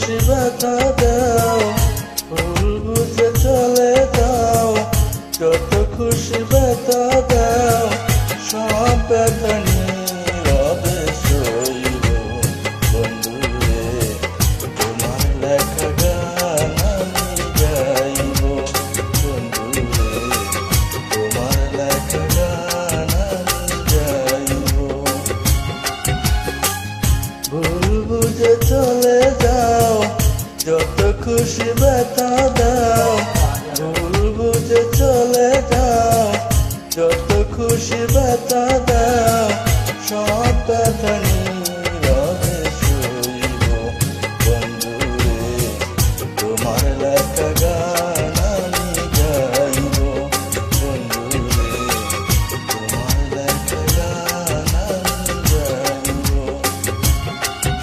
খুশি ব্যথা দাও, ভুল বুঝে চলে যাও। যত খুশি ব্যথা দাও, সব ব্যথা নীরবে সইব। বন্ধুরে তোমার লেখা গান আমি গাইব। বন্ধুরে তোমার লেখা গান আমি গাইব। ভুল বুঝে চলে যাও, যত খুশি ব্যথা দাও। ভুল বুঝে চলে যাও, যত খুশি ব্যথা দাও। সব ব্যথা নীরবে সইব। বন্ধুরে তোমার